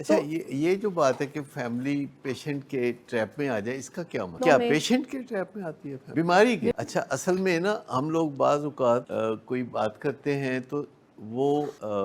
اچھا یہ جو بات ہے کہ فیملی پیشنٹ کے ٹریپ میں آ جائے، اس کا کیا مطلب؟ No, کیا میں پیشنٹ کے ٹریپ میں آتی ہے بیماری کی؟ اچھا، اصل میں نا ہم لوگ بعض اوقات کوئی بات کرتے ہیں تو وہ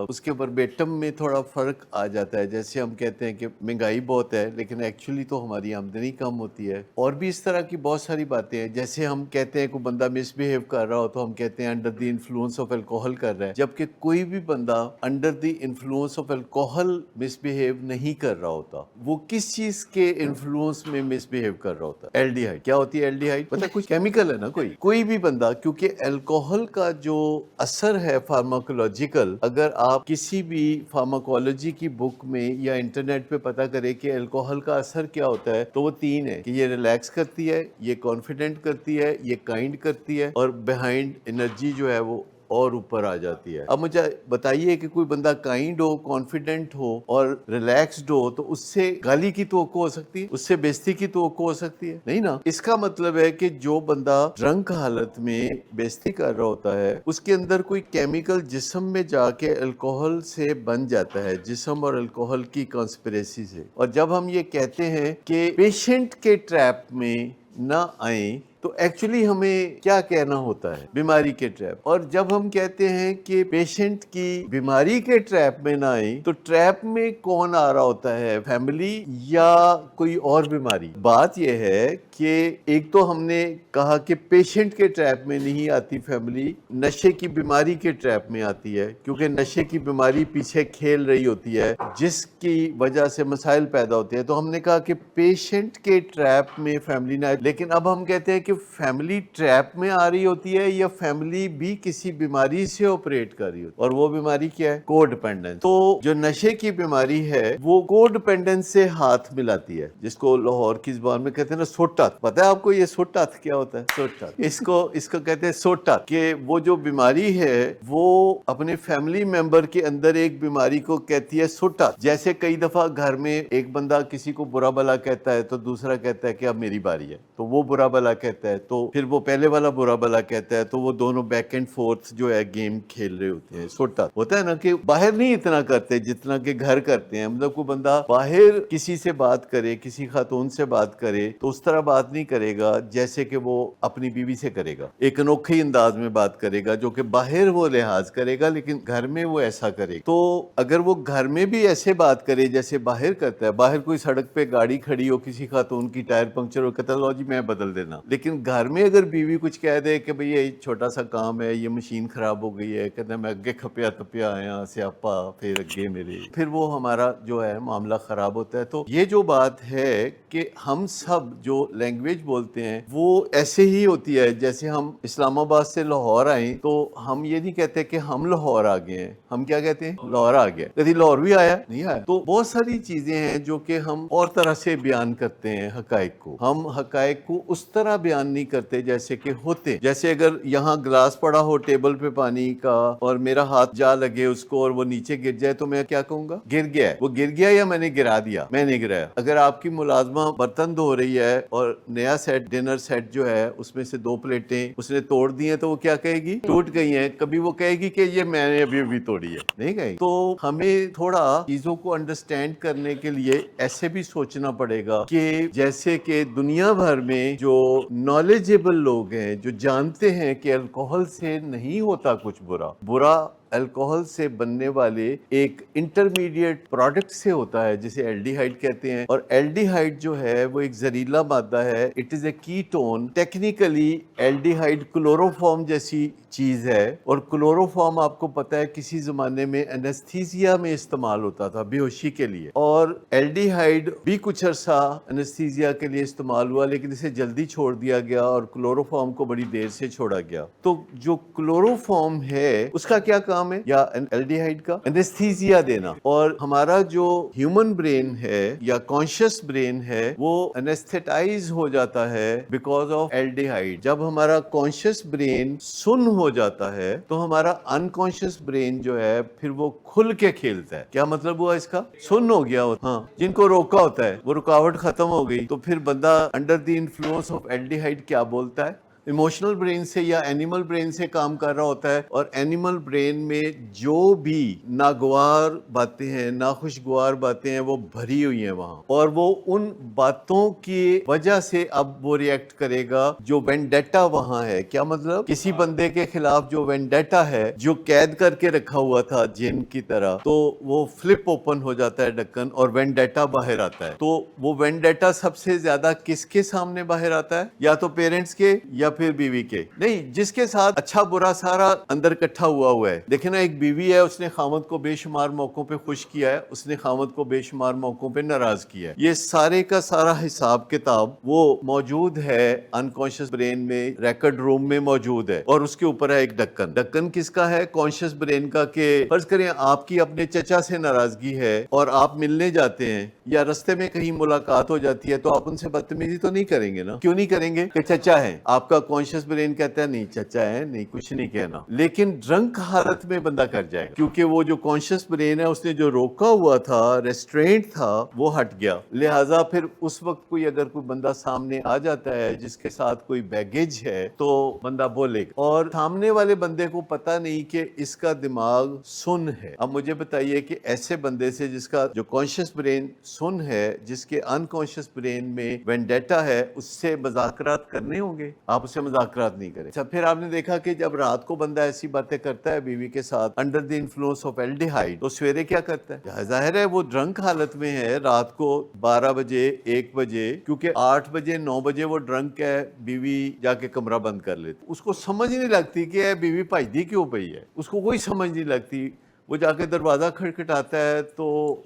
اس کے وربیٹم میں تھوڑا فرق آ جاتا ہے. جیسے ہم کہتے ہیں کہ مہنگائی بہت ہے لیکن ایکچولی تو ہماری آمدنی کم ہوتی ہے. اور بھی اس طرح کی بہت ساری باتیں ہیں. جیسے ہم کہتے ہیں کوئی بندہ مس بیہیو کر رہا ہو تو ہم کہتے ہیں under the influence of alcohol کر رہا ہے، جبکہ کوئی بھی بندہ under the influence of alcohol miss behave نہیں کر رہا ہوتا. وہ کس چیز کے انفلوئنس میں مس بیہیو کر رہا ہوتا ہے؟ Aldehyde. کیا ہوتی ہے ایل ڈی ہائڈ؟ پتہ کچھ کیمیکل ہے نا. کوئی بھی بندہ، کیونکہ الکوہل کا جو اثر ہے فارماکولوجیکل، اگر آپ کسی بھی فارماکولوجی کی بک میں یا انٹرنیٹ پہ پتہ کرے کہ الکوہل کا اثر کیا ہوتا ہے تو وہ 3 ہے کہ یہ ریلیکس کرتی ہے، یہ کانفیڈنٹ کرتی ہے، یہ کائنڈ کرتی ہے، اور بیہائنڈ انرجی جو ہے وہ اور اوپر آ جاتی ہے. اب مجھے بتائیے کہ کوئی بندہ کائنڈ ہو، کانفیڈنٹ ہو اور ریلیکسڈ ہو تو اس سے گالی کی توقع ہو سکتی ہے؟ اس سے بےزتی کی توقع ہو سکتی ہے؟ نہیں نا. اس کا مطلب ہے کہ جو بندہ ڈرنک حالت میں بےزتی کر رہا ہوتا ہے اس کے اندر کوئی کیمیکل جسم میں جا کے الکوہل سے بن جاتا ہے، جسم اور الکوہل کی کانسپریسی سے. اور جب ہم یہ کہتے ہیں کہ پیشنٹ کے ٹریپ میں نہ آئیں تو ایکچولی ہمیں کیا کہنا ہوتا ہے؟ بیماری کے ٹریپ. اور جب ہم کہتے ہیں کہ پیشنٹ کی بیماری کے ٹریپ میں نہ آئیں تو ٹریپ میں کون آ رہا ہوتا ہے؟ فیملی یا کوئی اور بیماری؟ بات یہ ہے کہ ایک تو ہم نے کہا کہ پیشنٹ کے ٹریپ میں نہیں آتی فیملی، نشے کی بیماری کے ٹریپ میں آتی ہے، کیونکہ نشے کی بیماری پیچھے کھیل رہی ہوتی ہے جس کی وجہ سے مسائل پیدا ہوتے ہیں. تو ہم نے کہا کہ پیشنٹ کے ٹریپ میں فیملی نہ آئے. لیکن اب ہم کہتے ہیں کہ فیملی ٹریپ میں آ رہی ہوتی ہے یا فیملی بھی کسی بیماری سے آپریٹ کر رہی ہوتی ہے. اور وہ بیماری کیا ہے؟ کو ڈیپینڈنس. تو جو نشے کی بیماری ہے وہ کو ڈیپینڈنس سے ہاتھ ملاتی ہے، جس کو لاہور کی زبان میں کہتے ہیں نا سوٹا. پتہ ہے آپ کو یہ سوٹا کیا ہوتا ہے؟ سوٹا اس کو کہتے ہیں سوٹا. کہ وہ جو بیماری ہے وہ اپنے فیملی ممبر کے اندر ایک بیماری کو کہتی ہے سوٹا. جیسے کئی دفعہ گھر میں ایک بندہ کسی کو برا بلا کہتا ہے تو دوسرا کہتا ہے کہ اب میری باری ہے، تو وہ برا بلا کہتا ہے تو پھر وہ پہلے والا برا بلا کہتا ہے، تو وہ دونوں بیک اینڈ فورتھ جو ہے گیم کھیل رہے ہوتے ہیں. سوٹا ہوتا ہے نا کہ باہر نہیں اتنا کرتے جتنا کہ گھر کرتے ہیں. مطلب کوئی بندہ باہر کسی سے بات کرے، کسی خاتون سے بات کرے تو اس طرح بات نہیں کرے گا جیسے کہ وہ اپنی بیوی سے کرے گا. ایک انوکھے انداز میں بات کرے گا جو کہ باہر وہ لحاظ کرے گا لیکن گھر میں وہ ایسا کرے گا. تو اگر وہ گھر میں بھی ایسے بات کرے جیسے باہر کرتا ہے، باہر کوئی سڑک پہ گاڑی کھڑی ہو، کسی خاتون کی ٹائر پنکچر ہو، کہتا لو جی میں بدل دینا. لیکن گھر میں اگر بیوی کچھ کہہ دے کہ بھئی یہ چھوٹا سا کام ہے، یہ مشین خراب ہو گئی ہے، کہتا ہے میں اگے کھپیا تپیا آیا سیاپا پھر اگے میرے، پھر وہ ہمارا جو ہے معاملہ خراب ہوتا ہے. تو یہ جو بات ہے کہ ہم سب جو لینگویج بولتے ہیں وہ ایسے ہی ہوتی ہے. جیسے ہم اسلام آباد سے لاہور آئیں تو ہم یہ نہیں کہتے کہ ہم لاہور آ گئے ہیں، ہم کیا کہتے ہیں؟ لاہور آ گئے. کبھی لاہور بھی آیا نہیں آیا. تو بہت ساری چیزیں ہیں جو کہ ہم اور طرح سے بیان کرتے ہیں حقائق کو. ہم حقائق کو اس طرح بیان نہیں کرتے جیسے کہ ہوتے. جیسے اگر یہاں گلاس پڑا ہو ٹیبل پہ پانی کا اور میرا ہاتھ جا لگے اس کو اور وہ نیچے گر جائے تو میں کیا کہوں گا؟ گر گیا ہے. وہ گر گیا یا میں نے گرا دیا؟ میں نے گرایا. اگر آپ کی ملازمہ برتن دھو رہی ہے اور نیا سیٹ ڈنر سیٹ جو ہے اس میں سے 2 پلیٹیں اس نے توڑ دی ہیں تو وہ کیا کہے گی؟ ٹوٹ گئی ہیں. کبھی وہ کہے گی کہ یہ میں نے ابھی توڑی ہے؟ نہیں کہے گی. تو ہمیں تھوڑا چیزوں کو انڈرسٹینڈ کرنے کے لیے ایسے بھی سوچنا پڑے گا کہ جیسے کہ دنیا بھر میں جو نالجیبل لوگ ہیں، جو جانتے ہیں کہ الکوہل سے نہیں ہوتا کچھ برا الکوہل سے بننے والے ایک انٹرمیڈیٹ پروڈکٹ سے ہوتا ہے جسے ایلڈیہائڈ کہتے ہیں. اور ایلڈیہائڈ جو ہے وہ ایک زہریلا مادہ ہے. It is a ketone. Technically aldehyde chloroform جیسی چیز ہے، اور کلوروفارم آپ کو پتا ہے کسی زمانے میں انستھیزیا میں استعمال ہوتا تھا بے ہوشی کے لیے. اور ایلڈیہائڈ بھی کچھ عرصہ انستھیزیا کے لیے استعمال ہوا لیکن اسے جلدی چھوڑ دیا گیا اور کلوروفارم کو بڑی دیر سے چھوڑا گیا. تو جو کلوروفارم ہے اس کا کیا کام ہے؟ یا ایلڈیہائڈ کا انستھیزیا دینا. اور ہمارا جو ہیومن برین ہے یا کانشیس برین ہے وہ انستھیٹائز ہو جاتا ہے بیکاز آف ایلڈیہائڈ. جب ہمارا کانشیس برین سن ہو جاتا ہے تو ہمارا انکانشیس برین جو ہے پھر وہ کھل کے کھیلتا ہے. کیا مطلب ہوا اس کا؟ سن ہو گیا. ہاں، جن کو روکا ہوتا ہے وہ رکاوٹ ختم ہو گئی تو پھر بندہ انڈر دی انفلوئنس آف ایلڈیہائڈ کیا بولتا ہے؟ ایموشنل برین سے یا اینیمل برین سے کام کر رہا ہوتا ہے، اور اینیمل برین میں جو بھی ناگوار باتیں ہیں، ناخوشگوار باتیں ہیں، وہ بھری ہوئی ہیں وہاں، اور وہ ان باتوں کی وجہ سے اب وہ ریئیکٹ کرے گا جو وینڈیٹا وہاں ہے۔ کیا مطلب؟ کسی بندے کے خلاف جو وینڈیٹا ہے، جو قید کر کے رکھا ہوا تھا جن کی طرح، تو وہ فلپ اوپن ہو جاتا ہے ڈکن اور وینڈیٹا باہر آتا ہے۔ تو وہ وینڈیٹا سب سے زیادہ کس کے سامنے باہر آتا ہے؟ یا تو پیرنٹس کے یا پھر بیوی کے؟ نہیں، جس کے ساتھ اچھا برا سارا اندر اکٹھا ہوا ہے۔ دیکھیں نا، ایک بیوی ہے، اس نے خاوند کو بے شمار موقعوں پہ خوش کیا ہے، اس نے خاوند کو بے شمار موقعوں پہ ناراض کیا ہے۔ یہ سارے کا سارا حساب کتاب وہ موجود ہے انکانشیس برین میں، ریکارڈ روم میں موجود ہے، اور اس کے اوپر ہے ایک ڈکن۔ ڈکن کس کا ہے؟ کانشیس برین کا۔ کہ فرض کریں آپ کی اپنے چچا سے ناراضگی ہے اور آپ ملنے جاتے ہیں یا رستے میں کہیں ملاقات ہو جاتی ہے، تو آپ ان سے بدتمیزی تو نہیں کریں گے نا؟ کیوں نہیں کریں گے؟ کہ چچا ہے۔ آپ کا کانشیس برین کہتا ہے نہیں چچا ہے، نہیں کچھ نہیں کہنا، لیکن ڈرنک حالت میں بندہ کر جائے گا، کیونکہ وہ جو کانشیس برین ہے اس نے جو روکا ہوا تھا، ریسٹرینٹ تھا، وہ ہٹ گیا۔ لہٰذا پھر اس وقت کوئی اگر کوئی بندہ سامنے آ جاتا ہے جس کے ساتھ کوئی بیگیج ہے تو بندہ بولے گا، اور سامنے والے بندے کو پتہ نہیں کہ اس کا دماغ سن ہے۔ اب مجھے بتائیے کہ ایسے بندے سے جس کا جو کانشیس برین سن ہے، جس کے انکانشیس برین میں وینڈیٹا ہے، اس سے مذاکرات کرنے ہوں گے؟ آپ اس سے مذاکرات نہیں کریں۔ اچھا، پھر آپ نے دیکھا کہ جب رات کو بندہ ایسی باتیں کرتا ہے بیوی کے ساتھ انڈر دی انفلوئنس آف الڈیہائڈ، تو سویرے کیا کرتا ہے؟ ظاہر ہے وہ ڈرنک حالت میں ہے، رات کو 12 بجے 1 بجے، کیونکہ 8 بجے 9 بجے وہ ڈرنک ہے، بیوی جا کے کمرہ بند کر لیتی، اس کو سمجھ نہیں لگتی کہ بیوی بھجدی کیوں پئی ہے، اس کو کوئی سمجھ نہیں لگتی۔ وہ جا کے دروازہ کھٹکھٹاتا ہے تو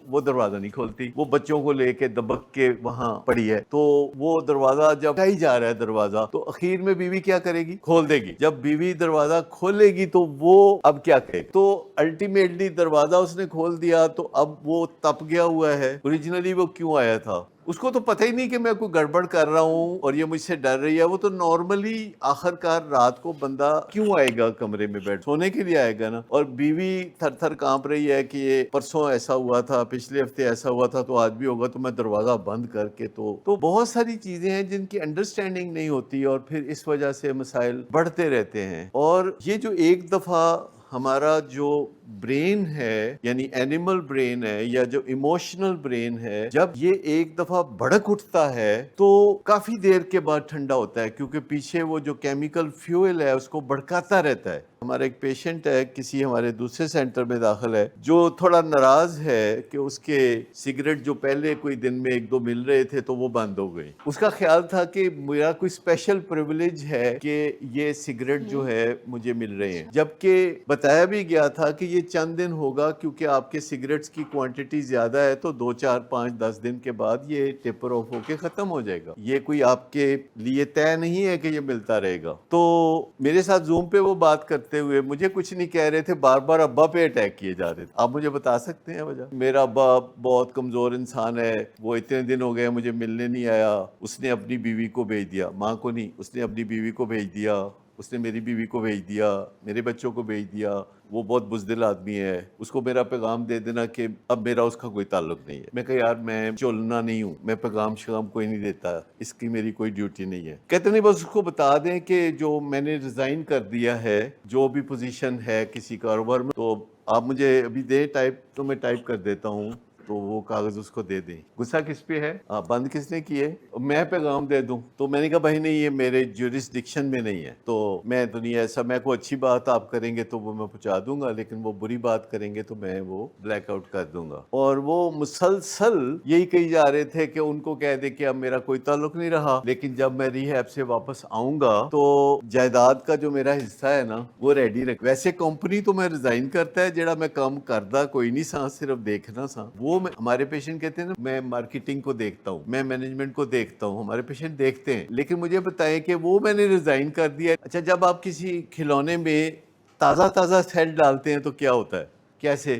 وہ دروازہ نہیں کھولتی، وہ بچوں کو لے کے دبک کے وہاں پڑی ہے، تو وہ دروازہ جب ہی جا رہا ہے دروازہ، تو اخیر میں بیوی کیا کرے گی؟ کھول دے گی۔ جب بیوی دروازہ کھولے گی تو وہ اب کیا کہے گی؟ تو الٹیمیٹلی دروازہ اس نے کھول دیا تو اب وہ تپ گیا ہوا ہے۔ اوریجنلی وہ کیوں آیا تھا؟ اس کو تو پتہ ہی نہیں کہ میں کوئی گڑبڑ کر رہا ہوں اور یہ مجھ سے ڈر رہی ہے۔ وہ تو نارملی آخر کار رات کو بندہ کیوں آئے گا کمرے میں بیٹھ؟ سونے کے لیے آئے گا نا۔ اور بیوی تھر تھر کانپ رہی ہے کہ یہ پرسوں ایسا ہوا تھا، پچھلے ہفتے ایسا ہوا تھا، تو آج بھی ہوگا، تو میں دروازہ بند کر کے تو بہت ساری چیزیں ہیں جن کی انڈرسٹینڈنگ نہیں ہوتی، اور پھر اس وجہ سے مسائل بڑھتے رہتے ہیں۔ اور یہ جو ایک دفعہ ہمارا جو برین ہے، یعنی اینیمل برین ہے یا جو ایموشنل برین ہے، جب یہ ایک دفعہ بھڑک اٹھتا ہے تو کافی دیر کے بعد ٹھنڈا ہوتا ہے، کیونکہ پیچھے وہ جو کیمیکل فیول ہے اس کو بھڑکاتا رہتا ہے۔ ہمارا ایک پیشنٹ ہے، کسی ہمارے دوسرے سینٹر میں داخل ہے، جو تھوڑا ناراض ہے کہ اس کے سگریٹ جو پہلے کوئی دن میں 1-2 مل رہے تھے تو وہ بند ہو گئے۔ اس کا خیال تھا کہ میرا کوئی اسپیشل پریویلیج ہے کہ یہ سگریٹ جو ہے مجھے مل رہے ہیں، جبکہ بتایا بھی گیا تھا کہ یہ چند دن ہوگا، کیونکہ آپ کے سگریٹس کی کوانٹٹی زیادہ ہے، تو 2 4 5 10 دن کے بعد یہ ٹیپر آف ہو کے ختم ہو جائے گا، یہ کوئی آپ کے لیے طے نہیں ہے کہ یہ ملتا رہے گا۔ تو میرے ساتھ زوم پہ وہ بات کرتے ہوئے مجھے کچھ نہیں کہہ رہے تھے، بار بار ابا پہ اٹیک کیے جا رہے تھے۔ آپ مجھے بتا سکتے ہیں وجہ؟ میرا ابا بہت کمزور انسان ہے، وہ اتنے دن ہو گئے مجھے ملنے نہیں آیا، اس نے اپنی بیوی کو بھیج دیا، ماں کو نہیں، اس نے اپنی بیوی کو بھیج دیا، اس نے میری بیوی کو بھیج دیا، میرے بچوں کو بھیج دیا، وہ بہت بزدل آدمی ہے، اس کو میرا پیغام دے دینا کہ اب میرا اس کا کوئی تعلق نہیں ہے۔ میں کہا یار میں چولنا نہیں ہوں، میں پیغام شغام کوئی نہیں دیتا، اس کی میری کوئی ڈیوٹی نہیں ہے۔ کہتے نہیں، بس اس کو بتا دیں کہ جو میں نے ریزائن کر دیا ہے، جو بھی پوزیشن ہے کسی کاروبار میں، تو آپ مجھے ابھی دیں ٹائپ، تو میں ٹائپ کر دیتا ہوں، تو وہ کاغذ اس کو دے دیں۔ غصہ کس پہ ہے؟ بند کس نے کیے؟ میں پیغام دے دوں؟ تو میں نے کہا بھائی نہیں، یہ میرے جورسڈکشن میں نہیں ہے، تو میں تو نہیں ایسا، میں کوئی اچھی بات آپ کریں گے تو وہ میں پہنچا دوں گا، لیکن وہ بری بات کریں گے تو میں وہ بلیک آؤٹ کر دوں گا۔ اور وہ مسلسل یہی کہی جا رہے تھے کہ ان کو کہہ دے کہ اب میرا کوئی تعلق نہیں رہا، لیکن جب میں ریہیب سے واپس آؤں گا تو جائیداد کا جو میرا حصہ ہے نا وہ ریڈی رکھ۔ ویسے کمپنی تو میں ریزائن کرتا ہے، جڑا میں کام کردہ کوئی نہیں سا، صرف دیکھنا سا۔ وہ ہمارے پیشنٹ کہتے ہیں نا، میں مارکیٹنگ کو دیکھتا ہوں، میں مینجمنٹ کو دیکھتا ہوں، ہمارے پیشنٹ دیکھتے ہیں، لیکن مجھے بتائیں کہ وہ میں نے ریزائن کر دیا۔ اچھا، جب آپ کسی کھلونے میں تازہ تازہ سیل ڈالتے ہیں تو کیا ہوتا ہے؟ کیسے؟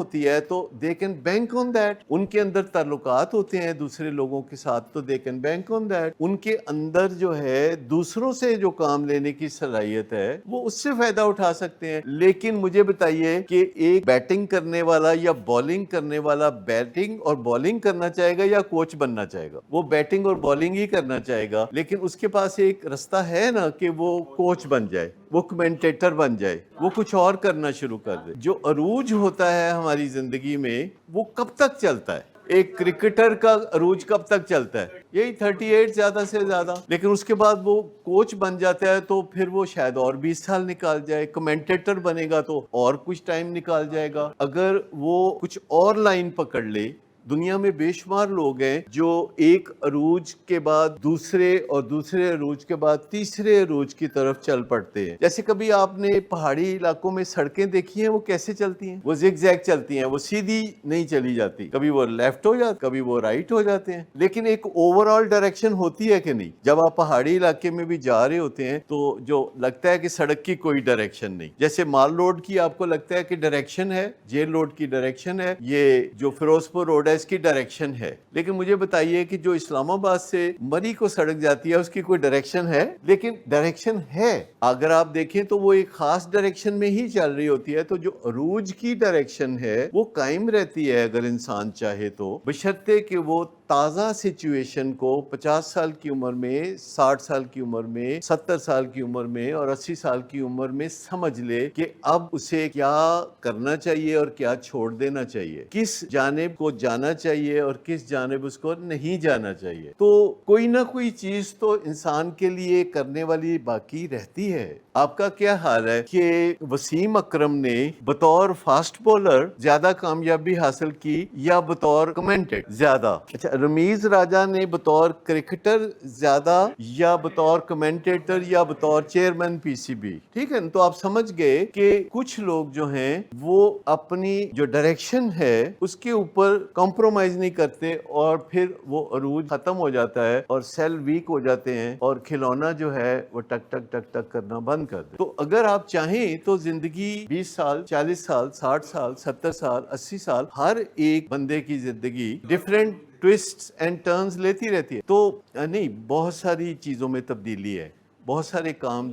ہوتی ہے تو they can bank on that. ان کے اندر تعلقات ہوتے ہیں دوسرے لوگوں کے ساتھ تو they can bank on that. ان کے اندر جو ہے دوسروں سے جو کام لینے کی صلاحیت ہے وہ اس سے فائدہ اٹھا سکتے ہیں. لیکن مجھے بتائیے کہ ایک بیٹنگ کرنے والا یا بالنگ کرنے والا بیٹنگ اور بالنگ کرنا چاہے گا یا کوچ بننا چاہے گا؟ وہ بیٹنگ اور بالنگ ہی کرنا چاہے گا، لیکن اس کے پاس ایک رستہ ہے نا کہ وہ کوچ بن جائے، وہ کمنٹیٹر بن جائے، وہ کچھ اور کرنا شروع کر دے. جو عروج ہوتا ہے ہماری زندگی میں وہ کب تک چلتا ہے؟ ایک کرکٹر کا عروج کب تک چلتا ہے؟ یہی 38 زیادہ سے زیادہ. لیکن اس کے بعد وہ کوچ بن جاتا ہے تو پھر وہ شاید اور 20 سال نکال جائے. کمنٹیٹر بنے گا تو اور کچھ ٹائم نکال جائے گا. اگر وہ کچھ اور لائن پکڑ لے، دنیا میں بے شمار لوگ ہیں جو ایک عروج کے بعد دوسرے اور دوسرے عروج کے بعد تیسرے عروج کی طرف چل پڑتے ہیں. جیسے کبھی آپ نے پہاڑی علاقوں میں سڑکیں دیکھی ہیں، وہ کیسے چلتی ہیں؟ وہ زگ زیگ چلتی ہیں، وہ سیدھی نہیں چلی جاتی. کبھی وہ لیفٹ ہو جاتی، کبھی وہ رائٹ ہو جاتے ہیں. لیکن ایک اوور آل ڈائریکشن ہوتی ہے کہ نہیں؟ جب آپ پہاڑی علاقے میں بھی جا رہے ہوتے ہیں تو جو لگتا ہے کہ سڑک کی کوئی ڈائریکشن نہیں. جیسے مال روڈ کی آپ کو لگتا ہے کہ ڈائریکشن ہے، جیل روڈ کی ڈائریکشن ہے، یہ جو فیروز پور روڈ ہے اس کی ڈائریکشن ہے. لیکن مجھے بتائیے کہ جو اسلام آباد سے مری کو سڑک جاتی ہے اس کی کوئی ڈائریکشن ہے؟ لیکن ڈائریکشن ہے، اگر آپ دیکھیں تو وہ ایک خاص ڈائریکشن میں ہی چل رہی ہوتی ہے. تو جو عروج کی ڈائریکشن ہے وہ قائم رہتی ہے اگر انسان چاہے تو، بشرطے کہ وہ تازہ سچویشن کو 50 سال کی عمر میں، 60 سال کی عمر میں، 70 سال کی عمر میں اور 80 سال کی عمر میں سمجھ لے کہ اب اسے کیا کرنا چاہیے اور کیا چھوڑ دینا چاہیے، کس جانب کو جانا چاہیے اور کس جانب اس کو نہیں جانا چاہیے. تو کوئی نہ کوئی چیز تو انسان کے لیے کرنے والی باقی رہتی ہے. آپ کا کیا حال ہے کہ وسیم اکرم نے بطور فاسٹ بولر زیادہ کامیابی حاصل کی یا بطور کمنٹیٹر زیادہ؟ اچھا، رمیز راجہ نے بطور کرکٹر زیادہ یا بطور کمنٹیٹر یا بطور چیئرمین پی سی بی؟ ٹھیک ہے، تو آپ سمجھ گئے کہ کچھ لوگ جو ہیں وہ اپنی جو ڈائریکشن ہے اس کے اوپر کمپرومائز نہیں کرتے اور پھر وہ عروج ختم ہو جاتا ہے اور سیل ویک ہو جاتے ہیں اور کھلونا جو ہے وہ ٹک ٹک ٹک ٹک کرنا بند کر دے. تو اگر آپ چاہیں تو زندگی 20 سال، 40 سال، 60 سال، 70 سال، 80 سال، ہر ایک بندے کی زندگی ڈیفرنٹ ٹویسٹس اینڈ ٹرنز لیتی رہتی ہے. تو نہیں، بہت ساری چیزوں میں تبدیلی ہے. بہت سارے کام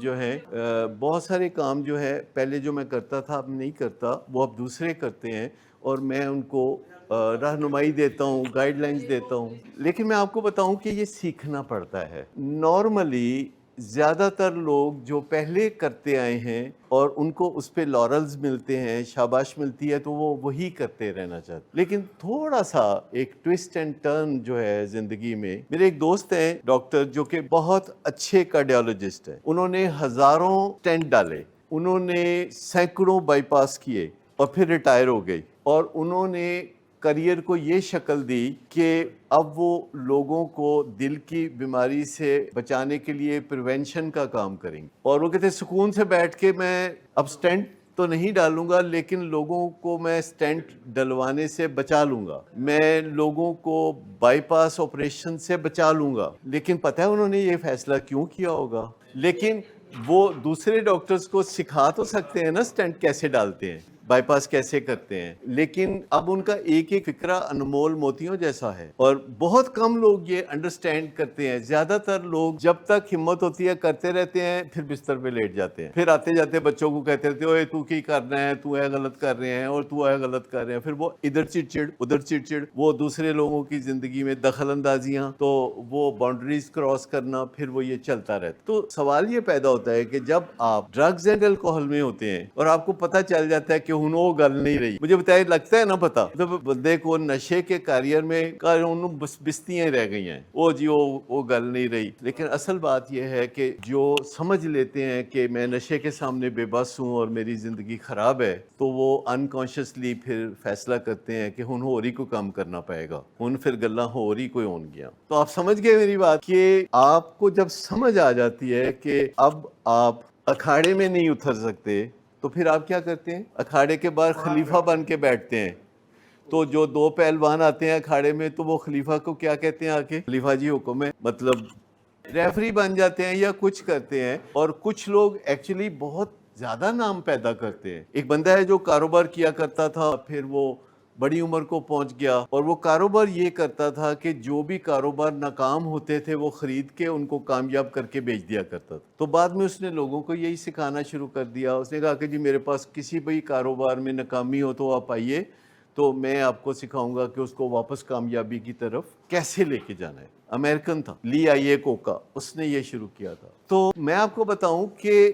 جو ہے پہلے جو میں کرتا تھا اب نہیں کرتا، وہ اب دوسرے کرتے ہیں اور میں ان کو رہنمائی دیتا ہوں، گائیڈ لائنز دیتا ہوں. لیکن میں آپ کو بتاؤں کہ یہ سیکھنا پڑتا ہے. نارملی زیادہ تر لوگ جو پہلے کرتے آئے ہیں اور ان کو اس پہ لارلز ملتے ہیں، شاباش ملتی ہے، تو وہ وہی کرتے رہنا چاہتے. لیکن تھوڑا سا ایک ٹویسٹ اینڈ ٹرن جو ہے زندگی میں، میرے ایک دوست ہیں ڈاکٹر جو کہ بہت اچھے کارڈیالوجسٹ ہیں. انہوں نے ہزاروں اسٹینٹ ڈالے، انہوں نے سینکڑوں بائی پاس کیے اور پھر ریٹائر ہو گئی. اور انہوں نے کریئر کو یہ شکل دی کہ اب وہ لوگوں کو دل کی بیماری سے بچانے کے لیے پریونشن کا کام کریں گے. اور وہ کہتے ہیں سکون سے بیٹھ کے میں اب سٹینٹ تو نہیں ڈالوں گا لیکن لوگوں کو میں سٹینٹ ڈلوانے سے بچا لوں گا، میں لوگوں کو بائی پاس آپریشن سے بچا لوں گا. لیکن پتہ ہے انہوں نے یہ فیصلہ کیوں کیا ہوگا؟ لیکن وہ دوسرے ڈاکٹرز کو سکھا تو سکتے ہیں نا سٹینٹ کیسے ڈالتے ہیں، بائی پاس کیسے کرتے ہیں. لیکن اب ان کا ایک ایک فکرہ انمول موتیوں جیسا ہے اور بہت کم لوگ یہ انڈرسٹینڈ کرتے ہیں. زیادہ تر لوگ جب تک ہمت ہوتی ہے کرتے رہتے ہیں، پھر بستر پہ لیٹ جاتے ہیں، پھر آتے جاتے بچوں کو کہتے رہتے اوے تو کی کرنا ہے، تو ہے غلط کر رہے ہیں اور تو ہے غلط کر رہے ہیں. پھر وہ ادھر چڑچڑ ادھر چڑچڑ، وہ دوسرے لوگوں کی زندگی میں دخل اندازیاں، تو وہ باؤنڈریز کراس کرنا، پھر وہ یہ چلتا رہتا. تو سوال یہ پیدا ہوتا ہے کہ جب آپ ڈرگز اینڈ الکوہل میں ہوتے ہیں اور آپ کو پتہ چل جاتا ہے کہ وہ گل نہیں رہی، مجھے بتائے لگتا ہے نا پتہ، جب بندے کو نشے کے کیریئر میں بستیاں رہ گئی ہیں، وہ جی وہ گل نہیں رہی. لیکن اصل بات یہ ہے کہ جو سمجھ لیتے ہیں کہ میں نشے کے سامنے بے بس ہوں اور میری زندگی خراب ہے، تو وہ انکانشیسلی پھر فیصلہ کرتے ہیں کہ ہن ہو رہی کو کام کرنا پائے گا، ہن پھر گلاں ہو رہی کوئی ہون گیا. تو آپ سمجھ گئے میری بات کہ آپ کو جب سمجھ آ جاتی ہے کہ اب آپ اکھاڑے میں نہیں اتر سکتے، تو پھر آپ کیا کرتے ہیں؟ اکھاڑے کے باہر خلیفہ بن کے بیٹھتے ہیں. تو جو دو پہلوان آتے ہیں اکھاڑے میں تو وہ خلیفہ کو کیا کہتے ہیں؟ آ کے خلیفہ جی حکم ہے، مطلب ریفری بن جاتے ہیں یا کچھ کرتے ہیں. اور کچھ لوگ ایکچولی بہت زیادہ نام پیدا کرتے ہیں. ایک بندہ ہے جو کاروبار کیا کرتا تھا, پھر وہ بڑی عمر کو پہنچ گیا, اور وہ کاروبار یہ کرتا تھا کہ جو بھی کاروبار ناکام ہوتے تھے وہ خرید کے ان کو کامیاب کر کے بیچ دیا کرتا تھا. تو بعد میں اس نے لوگوں کو یہی سکھانا شروع کر دیا. اس نے کہا کہ جی میرے پاس کسی بھی کاروبار میں ناکامی ہو تو آپ آئیے, تو میں آپ کو سکھاؤں گا کہ اس کو واپس کامیابی کی طرف کیسے لے کے جانا ہے. امریکن تھا, لی آئیے کوکا, اس نے یہ شروع کیا تھا. تو میں آپ کو بتاؤں کہ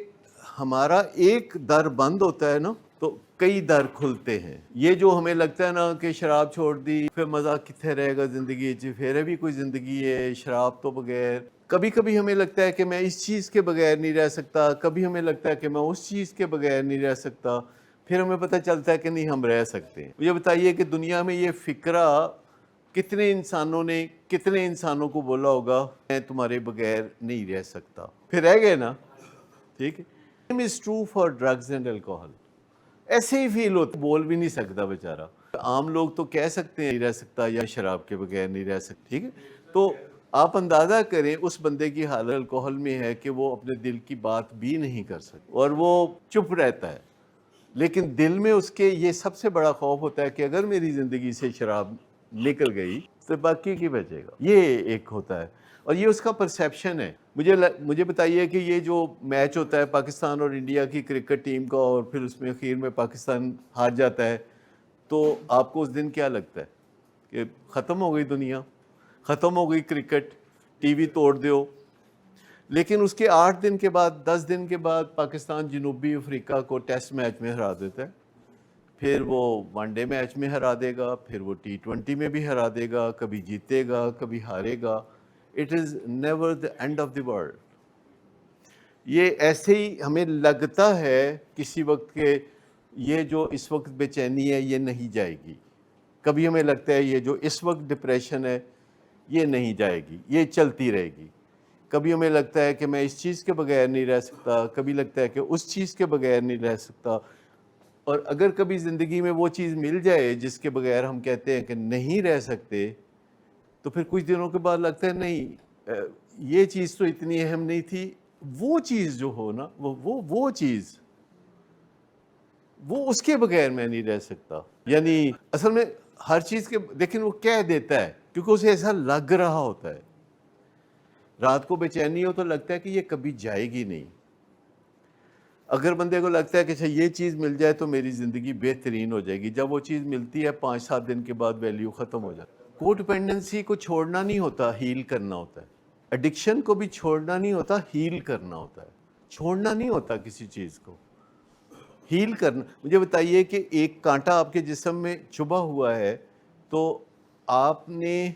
ہمارا ایک در بند ہوتا ہے نا تو کئی در کھلتے ہیں. یہ جو ہمیں لگتا ہے نا کہ شراب چھوڑ دی پھر مزہ کتنے رہے گا زندگی, پھر بھی کوئی زندگی ہے شراب تو بغیر. کبھی کبھی ہمیں لگتا ہے کہ میں اس چیز کے بغیر نہیں رہ سکتا, کبھی ہمیں لگتا ہے کہ میں اس چیز کے بغیر نہیں رہ سکتا, پھر ہمیں پتہ چلتا ہے کہ نہیں ہم رہ سکتے ہیں. یہ بتائیے کہ دنیا میں یہ فکرہ کتنے انسانوں نے کتنے انسانوں کو بولا ہوگا میں تمہارے بغیر نہیں رہ سکتا, پھر رہ گئے نا. ٹھیک ہے, same is true for drugs and alcohol. ایسے ہی فیل ہوتا, بول بھی نہیں سکتا بیچارہ. عام لوگ تو کہہ سکتے ہیں نہیں رہ سکتا یا شراب کے بغیر نہیں رہ سکتا. ٹھیک ہے, تو آپ اندازہ کریں اس بندے کی حالت الکوہل میں ہے کہ وہ اپنے دل کی بات بھی نہیں کر سکتا اور وہ چپ رہتا ہے, لیکن دل میں اس کے یہ سب سے بڑا خوف ہوتا ہے کہ اگر میری زندگی سے شراب نکل گئی تو باقی کی بچے گا. یہ ایک ہوتا ہے, اور یہ اس کا پرسیپشن ہے. مجھے بتائیے کہ یہ جو میچ ہوتا ہے پاکستان اور انڈیا کی کرکٹ ٹیم کا, اور پھر اس میں اخیر میں پاکستان ہار جاتا ہے, تو آپ کو اس دن کیا لگتا ہے کہ ختم ہو گئی دنیا, ختم ہو گئی کرکٹ, ٹی وی توڑ دیو. لیکن اس کے 8 دن کے بعد 10 دن کے بعد پاکستان جنوبی افریقہ کو ٹیسٹ میچ میں ہرا دیتا ہے, پھر وہ ون ڈے میچ میں ہرا دے گا, پھر وہ T20 میں بھی ہرا دے گا, کبھی جیتے گا کبھی ہارے گا. It is never the end of the world. یہ ایسے ہی ہمیں لگتا ہے کسی وقت کہ یہ جو اس وقت بے چینی ہے یہ نہیں جائے گی. کبھی ہمیں لگتا ہے یہ جو اس وقت ڈپریشن ہے یہ نہیں جائے گی, یہ چلتی رہے گی. کبھی ہمیں لگتا ہے کہ میں اس چیز کے بغیر نہیں رہ سکتا, کبھی لگتا ہے کہ اس چیز کے بغیر نہیں رہ سکتا. اور اگر کبھی زندگی میں وہ چیز مل جائے جس کے بغیر ہم کہتے ہیں کہ نہیں رہ سکتے, تو پھر کچھ دنوں کے بعد لگتا ہے نہیں یہ چیز تو اتنی اہم نہیں تھی, وہ چیز جو ہو نا وہ چیز وہ اس کے بغیر میں نہیں رہ سکتا. یعنی اصل میں ہر چیز کے, لیکن وہ کہہ دیتا ہے کیونکہ اسے ایسا لگ رہا ہوتا ہے. رات کو بے چینی ہو تو لگتا ہے کہ یہ کبھی جائے گی نہیں. اگر بندے کو لگتا ہے کہ اچھا یہ چیز مل جائے تو میری زندگی بہترین ہو جائے گی, جب وہ چیز ملتی ہے 5-7 دن کے بعد ویلیو ختم ہو جاتی ہے. کو ڈپینڈنسی کو چھوڑنا نہیں ہوتا, ہیل کرنا ہوتا ہے. ایڈکشن کو بھی چھوڑنا نہیں ہوتا, ہیل کرنا ہوتا ہے. چھوڑنا نہیں ہوتا کسی چیز کو, ہیل کرنا. مجھے بتائیے کہ ایک کانٹا آپ کے جسم میں چبھا ہوا ہے تو آپ نے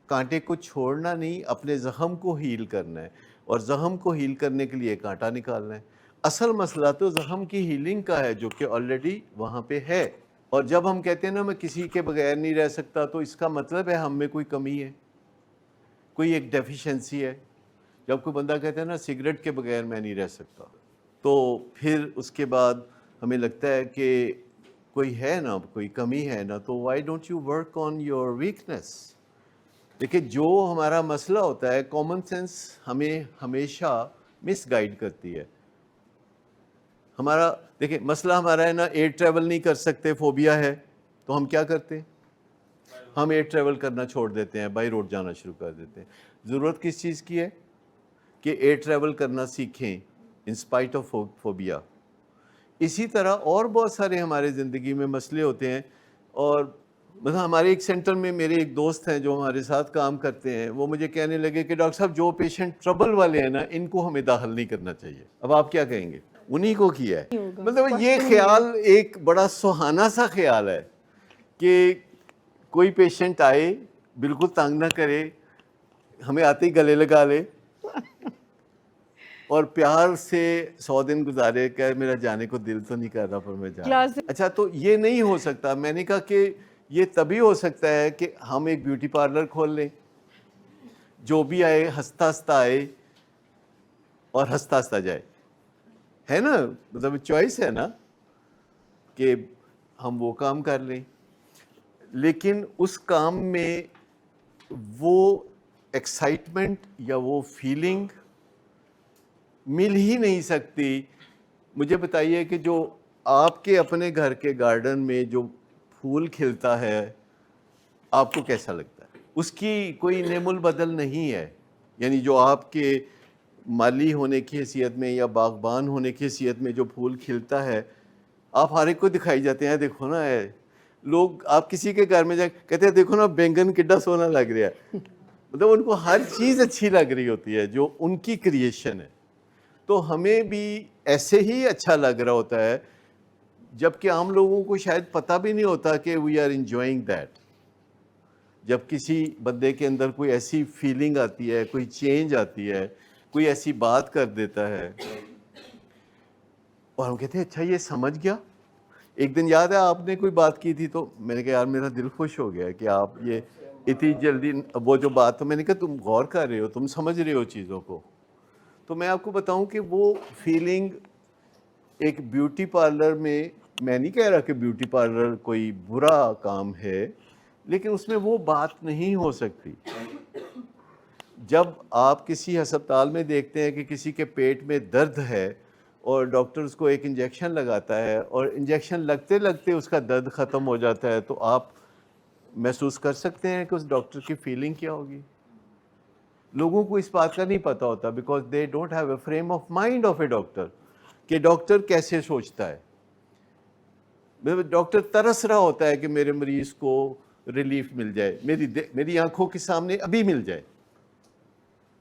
کانٹے کو چھوڑنا نہیں, اپنے زخم کو ہیل کرنا ہے, اور زخم کو ہیل کرنے کے لیے کانٹا نکالنا ہے. اصل مسئلہ تو زخم کی ہیلنگ کا ہے جو کہ آلریڈی وہاں پہ ہے. اور جب ہم کہتے ہیں نا میں کسی کے بغیر نہیں رہ سکتا, تو اس کا مطلب ہے ہم میں کوئی کمی ہے, کوئی ایک ڈیفیشنسی ہے. جب کوئی بندہ کہتا ہے نا سگریٹ کے بغیر میں نہیں رہ سکتا, تو پھر اس کے بعد ہمیں لگتا ہے کہ کوئی ہے نا, کوئی کمی ہے نا, تو why don't you work on your weakness. دیکھیں جو ہمارا مسئلہ ہوتا ہے, کامن سینس ہمیں ہمیشہ مس گائیڈ کرتی ہے. ہمارا دیکھیں مسئلہ ہمارا ہے نا ایئر ٹریول نہیں کر سکتے, فوبیا ہے, تو ہم کیا کرتے ہیں, ہم ایئر ٹریول کرنا چھوڑ دیتے ہیں, بائی روڈ جانا شروع کر دیتے ہیں. ضرورت کس چیز کی ہے کہ ایئر ٹریول کرنا سیکھیں ان اسپائٹ آف فوبیا. اسی طرح اور بہت سارے ہمارے زندگی میں مسئلے ہوتے ہیں. اور مثلا ہمارے ایک سینٹر میں میرے ایک دوست ہیں جو ہمارے ساتھ کام کرتے ہیں, وہ مجھے کہنے لگے کہ ڈاکٹر صاحب جو پیشنٹ ٹربل والے ہیں نا ان کو ہمیں داخل نہیں کرنا چاہیے. اب آپ کیا کہیں گے, انہی کو کیا ہے. مطلب یہ خیال ایک بڑا سہانا سا خیال ہے کہ کوئی پیشنٹ آئے بالکل تنگ نہ کرے, ہمیں آتے ہی گلے لگا لے اور پیار سے 100 دن گزارے کہ میرا جانے کو دل تو نہیں کر رہا پر میں جا. اچھا تو یہ نہیں ہو سکتا. میں نے کہا کہ یہ تبھی ہو سکتا ہے کہ ہم ایک بیوٹی پارلر کھول لیں, جو بھی آئے ہنستا ہنستا آئے اور ہنستا ہنستا جائے, ہے نا, مطلب چوائس ہے نا کہ ہم وہ کام کر لیں. لیکن اس کام میں وہ ایکسائٹمنٹ یا وہ فیلنگ مل ہی نہیں سکتی مجھے بتائیے کہ جو آپ کے اپنے گھر کے گارڈن میں جو پھول کھلتا ہے آپ کو کیسا لگتا ہے؟ اس کی کوئی نعم البدل نہیں ہے. یعنی جو آپ کے مالی ہونے کی حیثیت میں یا باغبان ہونے کی حیثیت میں جو پھول کھلتا ہے آپ ہر ایک کو دکھائی جاتے ہیں. دیکھو نا لوگ آپ کسی کے گھر میں جا کہتے ہیں دیکھو نا بینگن کڈا سونا لگ رہا ہے. مطلب ان کو ہر چیز اچھی لگ رہی ہوتی ہے جو ان کی کریشن ہے. تو ہمیں بھی ایسے ہی اچھا لگ رہا ہوتا ہے جبکہ عام لوگوں کو شاید پتہ بھی نہیں ہوتا کہ وی آر انجوائنگ دیٹ. جب کسی بندے کے اندر کوئی ایسی فیلنگ آتی ہے, کوئی چینج آتی ہے, کوئی ایسی بات کر دیتا ہے اور ہم کہتے ہیں اچھا یہ سمجھ گیا. ایک دن یاد ہے آپ نے کوئی بات کی تھی تو میں نے کہا یار میرا دل خوش ہو گیا کہ آپ یہ اتنی جلدی وہ جو بات, تو میں نے کہا تم غور کر رہے ہو, تم سمجھ رہے ہو چیزوں کو. تو میں آپ کو بتاؤں کہ وہ فیلنگ ایک بیوٹی پارلر میں نہیں کہہ رہا کہ بیوٹی پارلر کوئی برا کام ہے, لیکن اس میں وہ بات نہیں ہو سکتی. جب آپ کسی ہسپتال میں دیکھتے ہیں کہ کسی کے پیٹ میں درد ہے اور ڈاکٹر اس کو ایک انجیکشن لگاتا ہے اور انجیکشن لگتے لگتے اس کا درد ختم ہو جاتا ہے, تو آپ محسوس کر سکتے ہیں کہ اس ڈاکٹر کی فیلنگ کیا ہوگی. لوگوں کو اس بات کا نہیں پتہ ہوتا because they don't have a frame of mind of a doctor کہ ڈاکٹر کیسے سوچتا ہے. ڈاکٹر ترس رہا ہوتا ہے کہ میرے مریض کو ریلیف مل جائے, میری آنکھوں کے سامنے ابھی مل جائے.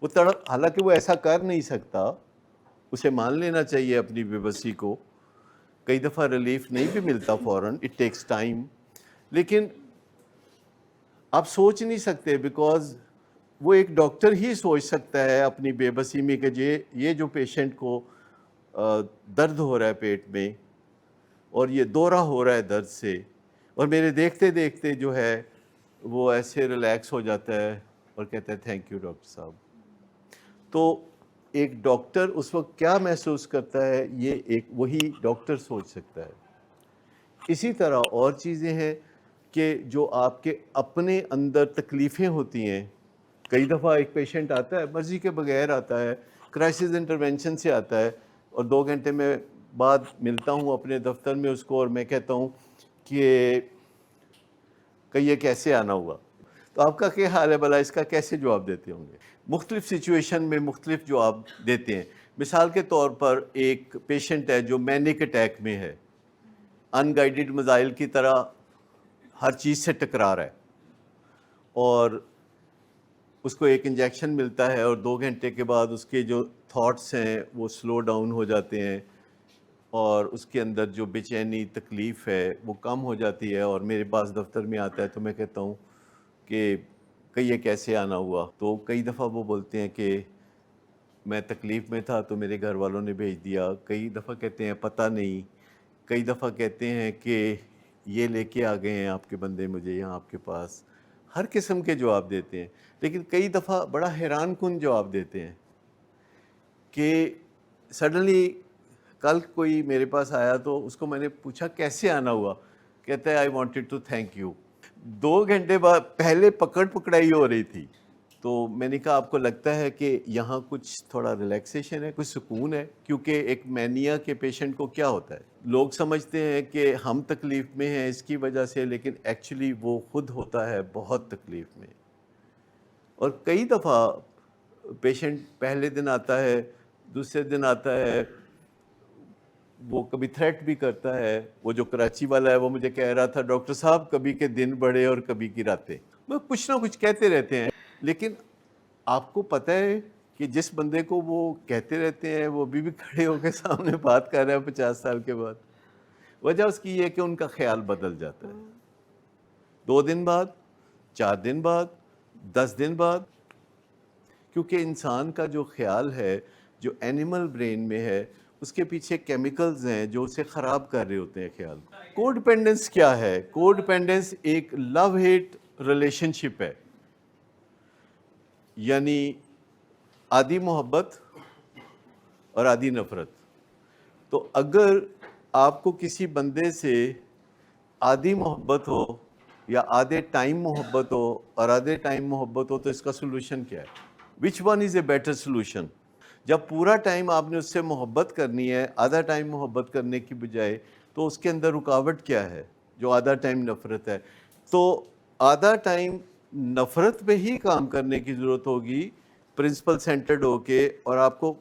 وہ حالانکہ وہ ایسا کر نہیں سکتا, اسے مان لینا چاہیے اپنی بے بسی کو. کئی دفعہ ریلیف نہیں بھی ملتا فوراً, اٹ ٹیکس ٹائم. لیکن آپ سوچ نہیں سکتے بیکاز وہ ایک ڈاکٹر ہی سوچ سکتا ہے اپنی بے بسی میں کہ یہ جو پیشنٹ کو درد ہو رہا ہے پیٹ میں اور یہ دورہ ہو رہا ہے درد سے, اور میرے دیکھتے دیکھتے جو ہے وہ ایسے ریلیکس ہو جاتا ہے اور کہتا ہے تھینک یو ڈاکٹر صاحب. تو ایک ڈاکٹر اس وقت کیا محسوس کرتا ہے یہ ایک وہی ڈاکٹر سوچ سکتا ہے. اسی طرح اور چیزیں ہیں کہ جو آپ کے اپنے اندر تکلیفیں ہوتی ہیں. کئی دفعہ ایک پیشنٹ آتا ہے مرضی کے بغیر آتا ہے, کرائسس انٹرونشن سے آتا ہے, اور 2 گھنٹے میں بعد ملتا ہوں اپنے دفتر میں اس کو اور میں کہتا ہوں کہ یہ کیسے آنا ہوا. تو آپ کا کیا حال ہے بھلا, اس کا کیسے جواب دیتے ہوں گے؟ مختلف سچویشن میں مختلف جواب دیتے ہیں. مثال کے طور پر ایک پیشنٹ ہے جو مینک اٹیک میں ہے, ان گائیڈڈ میزائل کی طرح ہر چیز سے ٹکرا رہا ہے, اور اس کو ایک انجیکشن ملتا ہے اور 2 گھنٹے کے بعد اس کے جو تھاٹس ہیں وہ سلو ڈاؤن ہو جاتے ہیں اور اس کے اندر جو بے چینی تکلیف ہے وہ کم ہو جاتی ہے, اور میرے پاس دفتر میں آتا ہے تو میں کہتا ہوں کہ یہ کیسے آنا ہوا. تو کئی دفعہ وہ بولتے ہیں کہ میں تکلیف میں تھا تو میرے گھر والوں نے بھیج دیا. کئی دفعہ کہتے ہیں پتہ نہیں. کئی دفعہ کہتے ہیں کہ یہ لے کے آ گئے ہیں آپ کے بندے مجھے یہاں آپ کے پاس. ہر قسم کے جواب دیتے ہیں, لیکن کئی دفعہ بڑا حیران کن جواب دیتے ہیں کہ سڈنلی کل کوئی میرے پاس آیا تو اس کو میں نے پوچھا کیسے آنا ہوا, کہتا ہے I wanted to thank you. 2 گھنٹے بعد پہلے پکڑائی ہو رہی تھی. تو میں نے کہا آپ کو لگتا ہے کہ یہاں کچھ تھوڑا ریلیکسیشن ہے, کچھ سکون ہے؟ کیونکہ ایک مینیا کے پیشنٹ کو کیا ہوتا ہے, لوگ سمجھتے ہیں کہ ہم تکلیف میں ہیں اس کی وجہ سے, لیکن ایکچولی وہ خود ہوتا ہے بہت تکلیف میں. اور کئی دفعہ پیشنٹ پہلے دن آتا ہے, دوسرے دن آتا ہے, وہ کبھی تھریٹ بھی کرتا ہے. وہ جو کراچی والا ہے وہ مجھے کہہ رہا تھا ڈاکٹر صاحب کبھی کے دن بڑے اور کبھی کی راتیں. وہ کچھ نہ کچھ کہتے رہتے ہیں, لیکن آپ کو پتہ ہے کہ جس بندے کو وہ کہتے رہتے ہیں وہ ابھی بھی کھڑے ہو کے سامنے بات کر رہے ہیں 50 سال کے بعد. وجہ اس کی یہ کہ ان کا خیال بدل جاتا ہے 2 دن بعد, 4 دن بعد, 10 دن بعد. کیونکہ انسان کا جو خیال ہے, جو اینیمل برین میں ہے, اس کے پیچھے کیمیکلز ہیں جو اسے خراب کر رہے ہوتے ہیں خیال. کو ڈیپینڈنس کیا ہے؟ کو ڈیپینڈنس ایک لو ہیٹ ریلیشن شپ ہے, یعنی آدھی محبت اور آدھی نفرت. تو اگر آپ کو کسی بندے سے آدھی محبت ہو یا آدھے ٹائم محبت ہو اور آدھے ٹائم محبت ہو تو اس کا سلوشن کیا ہے؟ Which one is a better solution? جب پورا ٹائم آپ نے اس سے محبت کرنی ہے، آدھا ٹائم محبت کرنے کی بجائے، تو اس کے اندر رکاوٹ کیا ہے؟ جو آدھا ٹائم نفرت ہے. تو آدھا ٹائم نفرت پہ ہی کام کرنے کی ضرورت ہوگی پرنسپل سینٹرڈ ہو کے، اور آپ کو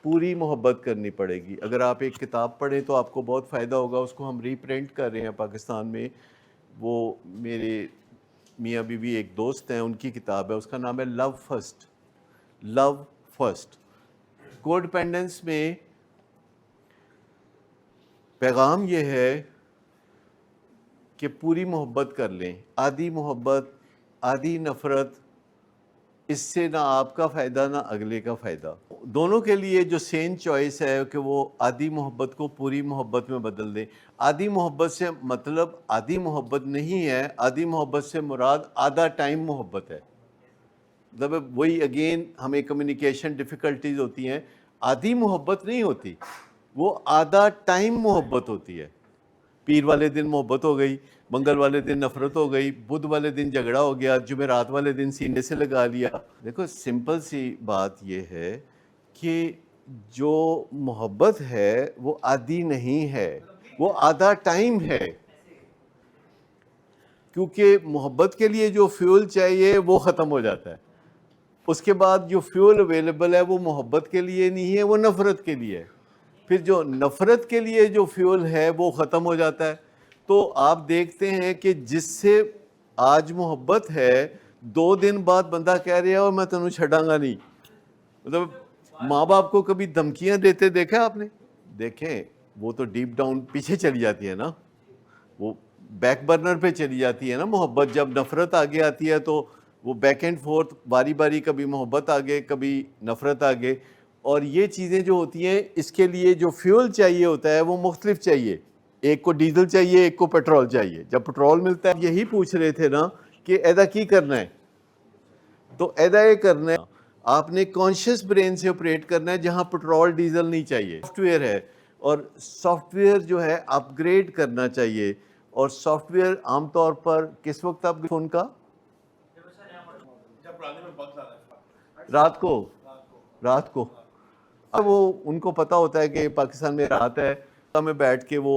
پوری محبت کرنی پڑے گی. اگر آپ ایک کتاب پڑھیں تو آپ کو بہت فائدہ ہوگا. اس کو ہم ری پرنٹ کر رہے ہیں پاکستان میں. وہ میرے میاں بیوی ایک دوست ہیں، ان کی کتاب ہے، اس کا نام ہے لو فرسٹ. لو فرسٹ. کو ڈیپینڈنس میں پیغام یہ ہے کہ پوری محبت کر لیں. آدھی محبت، آدھی نفرت، اس سے نہ آپ کا فائدہ نہ اگلے کا فائدہ. دونوں کے لیے جو سین چوائس ہے کہ وہ آدھی محبت کو پوری محبت میں بدل دیں. آدھی محبت سے مطلب آدھی محبت نہیں ہے، آدھی محبت سے مراد آدھا ٹائم محبت ہے. مطلب وہی اگین ہمیں کمیونیکیشن ڈیفیکلٹیز ہوتی ہیں. آدھی محبت نہیں ہوتی، وہ آدھا ٹائم محبت ہوتی ہے. پیر والے دن محبت ہو گئی، منگل والے دن نفرت ہو گئی، بدھ والے دن جھگڑا ہو گیا، جمعرات والے دن سینے سے لگا لیا. دیکھو سمپل سی بات یہ ہے کہ جو محبت ہے وہ آدھی نہیں ہے، وہ آدھا ٹائم ہے. کیونکہ محبت کے لیے جو فیول چاہیے وہ ختم ہو جاتا ہے. اس کے بعد جو فیول اویلیبل ہے وہ محبت کے لیے نہیں ہے، وہ نفرت کے لیے ہے. پھر جو نفرت کے لیے جو فیول ہے وہ ختم ہو جاتا ہے. تو آپ دیکھتے ہیں کہ جس سے آج محبت ہے، 2 دن بعد بندہ کہہ رہا ہے اور میں تینوں چھڈاں گا نہیں. مطلب ماں باپ کو کبھی دھمکیاں دیتے دیکھا آپ نے؟ دیکھیں وہ تو ڈیپ ڈاؤن پیچھے چلی جاتی ہے نا، وہ بیک برنر پہ چلی جاتی ہے نا محبت. جب نفرت آگے آتی ہے تو وہ بیک اینڈ فورتھ باری باری، کبھی محبت آگے کبھی نفرت آگے. اور یہ چیزیں جو ہوتی ہیں اس کے لیے جو فیول چاہیے ہوتا ہے وہ مختلف چاہیے. ایک کو ڈیزل چاہیے، ایک کو پیٹرول چاہیے. جب پیٹرول ملتا ہے، یہی پوچھ رہے تھے نا کہ ایدا کی کرنا ہے، تو ایدا یہ کرنا ہے آپ نے کانشیس برین سے آپریٹ کرنا ہے جہاں پیٹرول ڈیزل نہیں چاہیے. سافٹ ویئر ہے، اور سافٹ ویئر جو ہے اپ گریڈ کرنا چاہیے. اور سافٹ ویئر عام طور پر کس وقت آپ فون کا رات کو اب وہ ان کو پتا ہوتا ہے کہ پاکستان میں رات ہے، میں بیٹھ کے وہ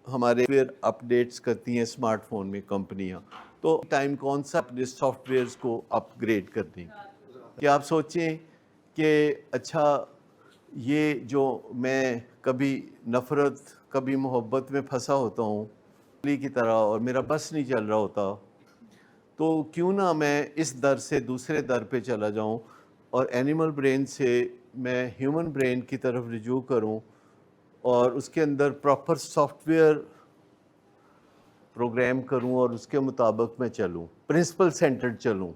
ہمارے ویئر اپ ڈیٹس کرتی ہیں اسمارٹ فون میں کمپنیاں. تو ٹائم کون سا اپنے سافٹ ویئرز کو اپ گریڈ کر دیں. کہ آپ سوچیں کہ اچھا یہ جو میں کبھی نفرت کبھی محبت میں پھنسا ہوتا ہوں کی طرح، اور میرا بس نہیں چل رہا ہوتا، تو کیوں نہ میں اس در سے دوسرے در پہ چلا جاؤں اور اینیمل برین سے میں ہیومن برین کی طرف رجوع کروں، اور اس کے اندر پراپر سافٹ ویئر پروگرام کروں اور اس کے مطابق میں چلوں، پرنسپل سینٹرڈ چلوں.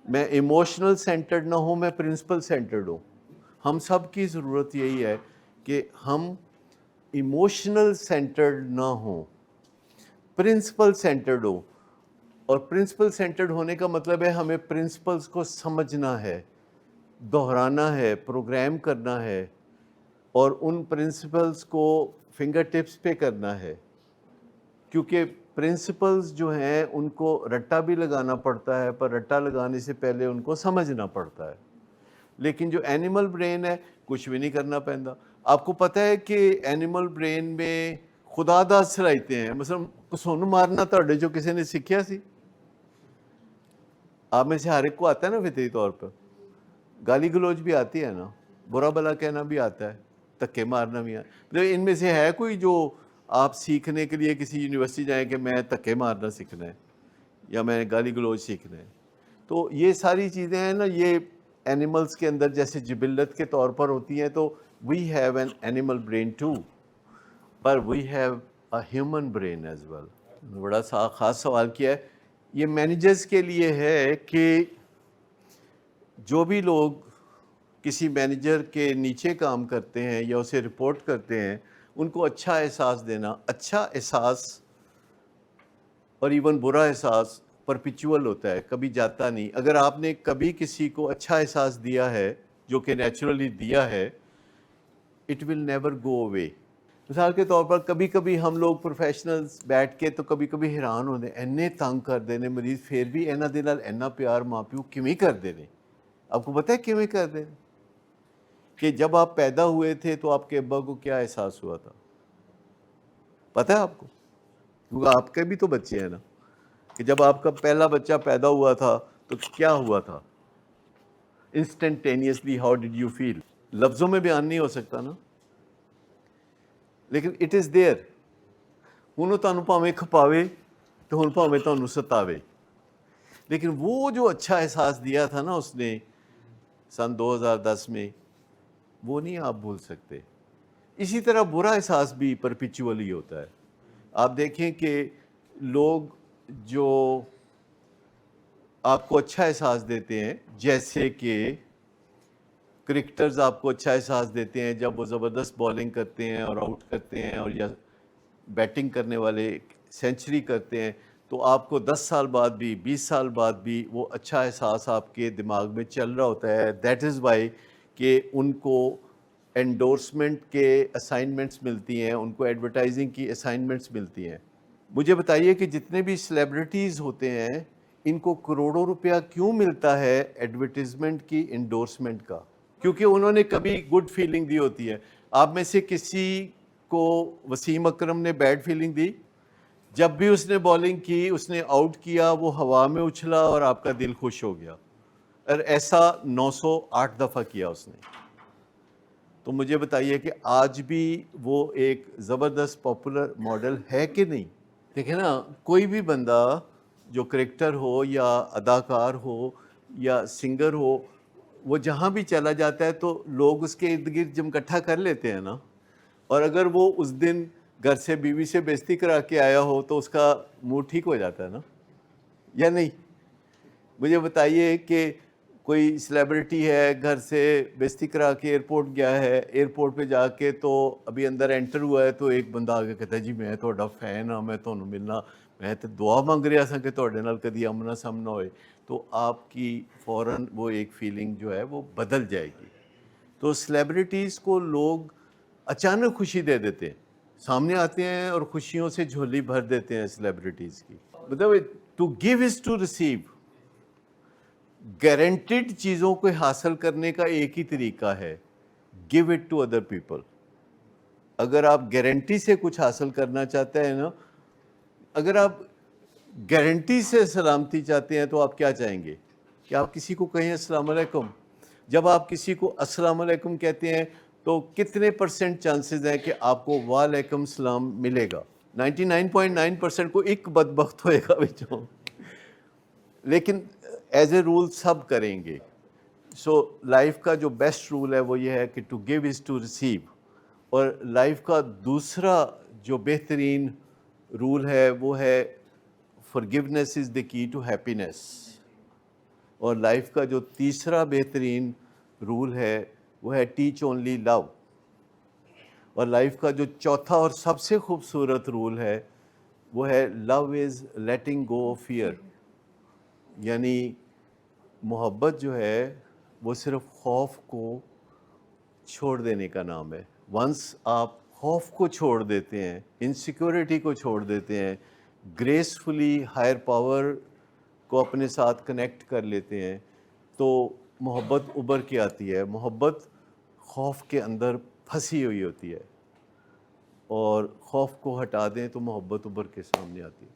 میں ایموشنل سینٹرڈ نہ ہوں، میں پرنسپل سینٹرڈ ہوں. ہم سب کی ضرورت یہی ہے کہ ہم ایموشنل سینٹرڈ نہ ہوں، پرنسپل سینٹرڈ ہوں. اور پرنسپل سینٹرڈ ہونے کا مطلب ہے ہمیں پرنسپلز کو سمجھنا ہے، دہرانا ہے، پروگرام کرنا ہے، اور ان پرنسپلز کو فنگر ٹپس پہ کرنا ہے. کیونکہ پرنسپلز جو ہیں ان کو رٹا بھی لگانا پڑتا ہے، پر رٹا لگانے سے پہلے ان کو سمجھنا پڑتا ہے. لیکن جو اینیمل برین ہے کچھ بھی نہیں کرنا پہنتا. آپ کو پتہ ہے کہ اینیمل برین میں خدا دا صلاحیتیں ہیں. مثلا سون مارنا تھوڑے جو کسی نے سیکھیا سی، آپ میں سے ہر ایک کو آتا ہے نا فطری طور پر. گالی گلوچ بھی آتی ہے نا، برا بلا کہنا بھی آتا ہے، دھکے مارنا بھی آتا ہے. ان میں سے ہے کوئی جو آپ سیکھنے کے لیے کسی یونیورسٹی جائیں کہ میں دھکے مارنا سیکھنا ہے یا میں گالی گلوچ سیکھنا ہے؟ تو یہ ساری چیزیں ہیں نا، یہ اینیملز کے اندر جیسے جبلت کے طور پر ہوتی ہیں. تو we have an animal brain too, پر we have a human brain as well. بڑا خاص سوال کیا ہے. یہ مینیجرز کے لیے ہے کہ جو بھی لوگ کسی مینیجر کے نیچے کام کرتے ہیں یا اسے رپورٹ کرتے ہیں، ان کو اچھا احساس دینا. اچھا احساس اور ایون برا احساس پرپیچول ہوتا ہے، کبھی جاتا نہیں. اگر آپ نے کبھی کسی کو اچھا احساس دیا ہے جو کہ نیچرلی دیا ہے، اٹ ول نیور گو اوے. مثال کے طور پر کبھی کبھی ہم لوگ پروفیشنلز بیٹھ کے تو کبھی کبھی حیران ہوتے ہیں، اینے تنگ کر دینے مریض پھر بھی اینا دے نال اینا پیار ماں پیو کیویں کر دینے. آپ کو پتہ ہے کیویں کر دینے؟ کہ جب آپ پیدا ہوئے تھے تو آپ کے ابا کو کیا احساس ہوا تھا؟ پتہ ہے آپ کو؟ کیونکہ آپ کے بھی تو بچے ہیں نا، کہ جب آپ کا پہلا بچہ پیدا ہوا تھا تو کیا ہوا تھا؟ Instantaneously how did you feel? لفظوں میں بیان نہیں ہو سکتا نا، لیکن اٹ از دیئر. انہوں تانوں پاویں کھپاوے تو ہن پاویں تانوں ستاوے، لیکن وہ جو اچھا احساس دیا تھا نا اس نے سن 2010 میں، وہ نہیں آپ بھول سکتے. اسی طرح برا احساس بھی پرپیچولی ہوتا ہے. آپ دیکھیں کہ لوگ جو آپ کو اچھا احساس دیتے ہیں، جیسے کہ کرکٹرز آپ کو اچھا احساس دیتے ہیں جب وہ زبردست بالنگ کرتے ہیں اور آؤٹ کرتے ہیں، اور یا بیٹنگ کرنے والے سینچری کرتے ہیں، تو آپ کو 10 سال بعد بھی 20 سال بعد بھی وہ اچھا احساس آپ کے دماغ میں چل رہا ہوتا ہے. دیٹ از وائی کہ ان کو انڈورسمنٹ کے اسائنمنٹس ملتی ہیں، ان کو ایڈورٹائزنگ کی اسائنمنٹس ملتی ہیں. مجھے بتائیے کہ جتنے بھی سیلیبریٹیز ہوتے ہیں ان کو کروڑوں روپیہ کیوں ملتا ہے ایڈورٹیزمنٹ کی انڈورسمنٹ کا؟ کیونکہ انہوں نے کبھی گڈ فیلنگ دی ہوتی ہے. آپ میں سے کسی کو وسیم اکرم نے بیڈ فیلنگ دی؟ جب بھی اس نے بالنگ کی، اس نے آؤٹ کیا، وہ ہوا میں اچھلا اور آپ کا دل خوش ہو گیا، اور ایسا 908 دفعہ کیا اس نے. تو مجھے بتائیے کہ آج بھی وہ ایک زبردست پاپولر ماڈل ہے کہ نہیں؟ دیکھیں نا، کوئی بھی بندہ جو کرکٹر ہو یا اداکار ہو یا سنگر ہو، وہ جہاں بھی چلا جاتا ہے تو لوگ اس کے ارد گرد جم اکٹھا کر لیتے ہیں نا. اور اگر وہ اس دن گھر سے بیوی سے بے عزتی کرا کے آیا ہو تو اس کا موڈ ٹھیک ہو جاتا ہے نا، یا نہیں؟ مجھے بتائیے کہ کوئی سیلیبریٹی ہے، گھر سے بے عزتی کرا کے ایئرپورٹ گیا ہے، ایئرپورٹ پہ جا کے تو ابھی اندر انٹر ہوا ہے تو ایک بندہ آگے کہتا ہے جی میں تہاڈا فین ہاں، میں تہانوں ملنا، میں تے دعا مانگ رہا سا کہ تہاڈے نال کدی آمنا سامنا ہوئے، تو آپ کی فوراً وہ ایک فیلنگ جو ہے وہ بدل جائے گی. تو سیلیبریٹیز کو لوگ اچانک خوشی دے دیتے ہیں، سامنے آتے ہیں اور خوشیوں سے جھولی بھر دیتے ہیں سیلیبریٹیز کی. مطلب to give is to receive. Guaranteed چیزوں کو حاصل کرنے کا ایک ہی طریقہ ہے، give it to other people. اگر آپ گارنٹی سے کچھ حاصل کرنا چاہتے ہیں نا، اگر آپ گارنٹی سے سلامتی چاہتے ہیں تو آپ کیا چاہیں گے؟ کہ آپ کسی کو کہیں السلام علیکم. جب آپ کسی کو السلام علیکم کہتے ہیں تو کتنے % چانسز ہیں کہ آپ کو وعلیکم السلام ملے گا؟ 99.9% کو ایک بدبخت ہوئے گا بچوں، لیکن ایز اے رول سب کریں گے. سو لائف کا جو بیسٹ رول ہے وہ یہ ہے کہ to give is to receive. اور لائف کا دوسرا جو بہترین رول ہے وہ ہے forgiveness is the key to happiness. اور لائف کا جو تیسرا بہترین رول ہے وہ ہے ٹیچ اونلی لو. اور لائف کا جو چوتھا اور سب سے خوبصورت رول ہے وہ ہے لو از لیٹنگ گو آف فیئر. یعنی محبت جو ہے وہ صرف خوف کو چھوڑ دینے کا نام ہے. ونس آپ خوف کو چھوڑ دیتے ہیں، انسیکیورٹی کو چھوڑ دیتے ہیں، گریسفلی ہائر پاور کو اپنے ساتھ کنیکٹ کر لیتے ہیں، تو محبت ابھر کے آتی ہے. محبت خوف کے اندر پھنسی ہوئی ہوتی ہے، اور خوف کو ہٹا دیں تو محبت ابھر کے سامنے آتی ہے.